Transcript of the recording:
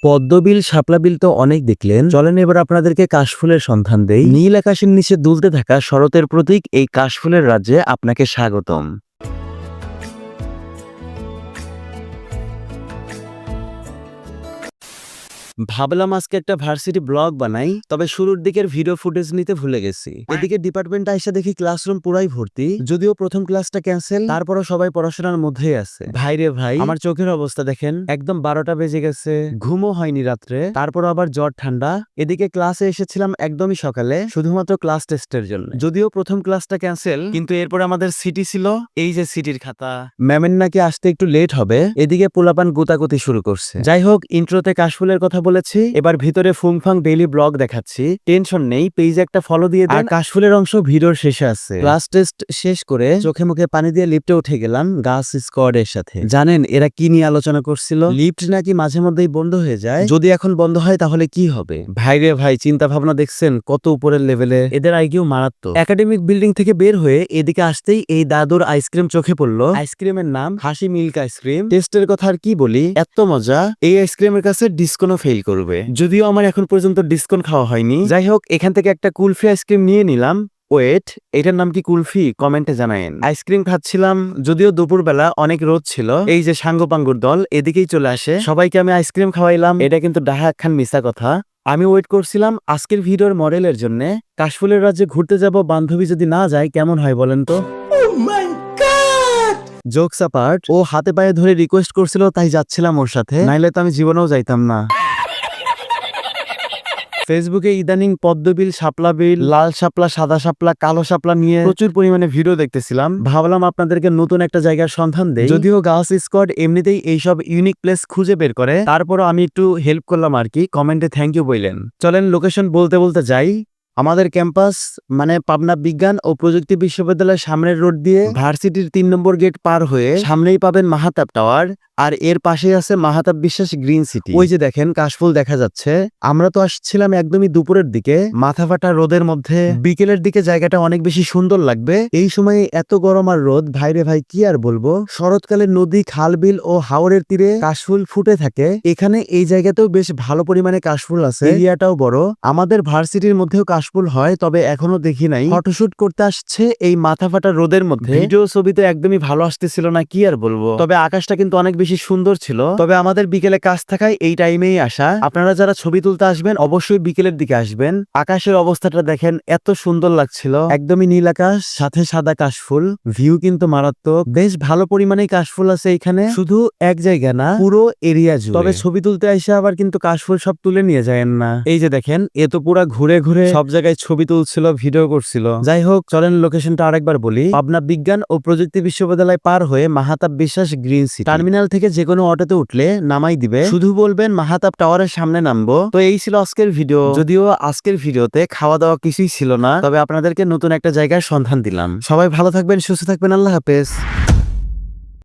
পদ্মবিল শাপলা বিল তো অনেক দেখলেন, চলেন এবার আপনাদেরকে কাশফুলের সন্ধান দেই। নীল আকাশের নিচে দুলতে থাকা শরতের প্রতীক এই কাশফুলের রাজ্যে আপনাকে স্বাগতম। ভাবলাম আজকে একটা ভার্সিটি ব্লগ বানাই, তবে শুরুর দিকের ভিডিও ফুটেজ নিতে ভুলে গেছি। এদিকে ডিপার্টমেন্ট আইসা দেখি ক্লাসরুম পুরাই ভর্তি, যদিও প্রথম ক্লাসটা ক্যান্সেল, তারপরও সবাই পড়াশোনার মধ্যেই আছে। ভাই রে ভাই, আমার চোখের অবস্থা দেখেন, একদম 12টা বেজে গেছে, ঘুমও হয়নি রাত্রে, তারপর আবার জ্বর ঠান্ডা। এদিকে ক্লাসে এসেছিলাম একদমই সকালে, শুধুমাত্র ক্লাস টেস্টের জন্য। যদিও প্রথম ক্লাসটা ক্যান্সেল, কিন্তু এরপর আমাদের সিটি ছিল, এই যে সিটির খাতা। ম্যামের নাকি আসতে একটু লেট হবে, এদিকে পোলাপান গোতাগুতি শুরু করছে। যাই হোক, ইন্ট্রোতে কাশফুলের কথা বলেছি, এবার ভিতরে ফুংফাং ডেইলি ব্লগ দেখাচ্ছি। টেনশন নেই, পেজে একটা ফলো দিয়ে দেন। আর কাশফুলের অংশ ভিডিওর শেষে আছে। ক্লাস টেস্ট শেষ করে চোখে মুখে পানি দিয়ে লিফটে উঠে গেলাম গার্লস স্কোয়াডের সাথে। জানেন এরা কি নিয়ে আলোচনা করছিল? লিফট নাকি মাঝে মধ্যেই বন্ধ হয়ে যায়, যদি এখন বন্ধ হয় তাহলে কি হবে। ভাই রে ভাই, চিন্তা ভাবনা দেখছেন কত উপরের লেভেলে, এদের আইকিউ মারাত্মক। একাডেমিক বিল্ডিং থেকে বের হয়ে এদিকে আসতেই এই দাদুর আইসক্রিম চোখে পড়লো। আইসক্রিমের নাম হাসি মিল্ক আইসক্রিম। টেস্টের কথা আর কি বলি, এত মজা, এই আইসক্রিমের কাছে ডিসকোনও ফেল করবে। যদিও আমার এখন পর্যন্ত ডিসকন খাওয়া হয়নি। যাই হোক, এখান থেকে একটা কুলফি আইসক্রিম নিয়ে নিলাম। ওয়েট, এটার নাম কি কুলফি? কমেন্টে জানায়েন। আইসক্রিম খাচ্ছিলাম, যদিও দুপুরবেলা অনেক রোদ ছিল। এই যে সাঙ্গপাঙ্গুর দল এদিকেই চলে আসে, সবাইকে আমি আইসক্রিম খাওয়াইলাম। এটা কিন্তু ডাহা খান মিশা কথা। আমি ওয়েট করছিলাম আজকের ভিডিওর মডেলের জন্য। কাশফুলের রাজ্যে ঘুরতে যাব, বান্ধবী যদি না যায় কেমন হয় বলেন তো? জোকস অ্যাপার্ট, ও হাতে পায়ে ধরে রিকোয়েস্ট করছিল তাই যাচ্ছিলাম ওর সাথে, নাইলে তো আমি জীবনেও যাইতাম না। ফেসবুকে ইদানিং পদ্মবিল, শাপলা বিল, লাল শাপলা, সাদা শাপলা, কালো শাপলা নিয়ে প্রচুর পরিমাণে ভিডিও দেখতেছিলাম। ভাবলাম আপনাদেরকে নতুন একটা জায়গার সন্ধান দেই। যদিও গার্লস স্কোয়াড এমনিতেই এইসব ইউনিক প্লেস খুঁজে বের করে, তারপরও আমি একটু হেল্প করলাম আর কি। কমেন্টে থ্যাংক ইউ বললেন। চলেন লোকেশন বলতে বলতে যাই। আমাদের ক্যাম্পাস মানে পাবনা বিজ্ঞান ও প্রযুক্তি বিশ্ববিদ্যালয়ের সামনের রোড দিয়ে ভার্সিটির 3 নম্বর গেট পার হয়ে সামনেই পাবেন মাহাতাব টাওয়ার, আর এর পাশেই আছে মাহাতাব বিশ্বাস গ্রিন সিটি। ওই যে দেখেন কাশফুল দেখা যাচ্ছে। আমরা তো আসছিলাম একদমই দুপুরের দিকে, মাথা ফাটা রোদের মধ্যে। বিকেলের দিকে জায়গাটা অনেক বেশি সুন্দর লাগবে। এই সময়ে এত গরম আর রোদ, ভাইরে ভাই কি আর বলবো। শরৎকালে নদী, খাল, বিল ও হাওরের তীরে কাশফুল ফুটে থাকে। এখানে এই জায়গাতেও বেশ ভালো পরিমাণে কাশফুল আছে, এরিয়াটাও বড়। আমাদের ভার্সিটির মধ্যেও কাশফুল হয়, তবে এখনো দেখি নাই। ফটোশুট করতে আসছে এই মাথা ফাটা রোদের মধ্যে। ভিডিও ছবিতে একদমই ভালো আসতেছিল না, কি আর বলবো। তবে আকাশটা কিন্তু অনেক বেশি সুন্দর ছিল। তবে আমাদের বিকেলে কাজ থাকায় এই টাইমেই আসা। আপনারা যারা ছবি তুলতে আসবেন অবশ্যই বিকেলের দিকে আসবেন। আকাশের অবস্থাটা দেখেন, এত সুন্দর লাগছিল, একদমই নীল আকাশ, সাথে সাদা কাশফুল। ভিউ কিন্তু মারাত্মক, বেশ ভালো পরিমাণে কাশফুল আছে এখানে, শুধু এক জায়গা না, পুরো এরিয়া জুড়ে। তবে ছবি তুলতে এসে আবার কিন্তু কাশফুল সব তুলে নিয়ে যায়েন না। এই যে দেখেন, এ তো পুরা ঘুরে ঘুরে সব জায়গায় ছবি তুলছিল, ভিডিও করছিল। যাই হোক, চলেন লোকেশনটা আরেকবার বলি। পাবনা বিজ্ঞান ও প্রযুক্তি বিশ্ববিদ্যালয় পার হয়ে মাহাতাব বিশ্বাস গ্রিন সিটি। টার্মিনাল থেকে যে কোনো অটোতে উঠলে নামাই দিবে, শুধু বলবেন মাহাতাব টাওয়ারের সামনে নামবো। তো এই ছিল আজকের ভিডিও। যদিও আজকের ভিডিওতে খাওয়া দাওয়া কিছুই ছিল না, তবে আপনাদেরকে নতুন একটা জায়গার সন্ধান দিলাম। সবাই ভালো থাকবেন, সুস্থ থাকবেন, আল্লাহ হাফেজ।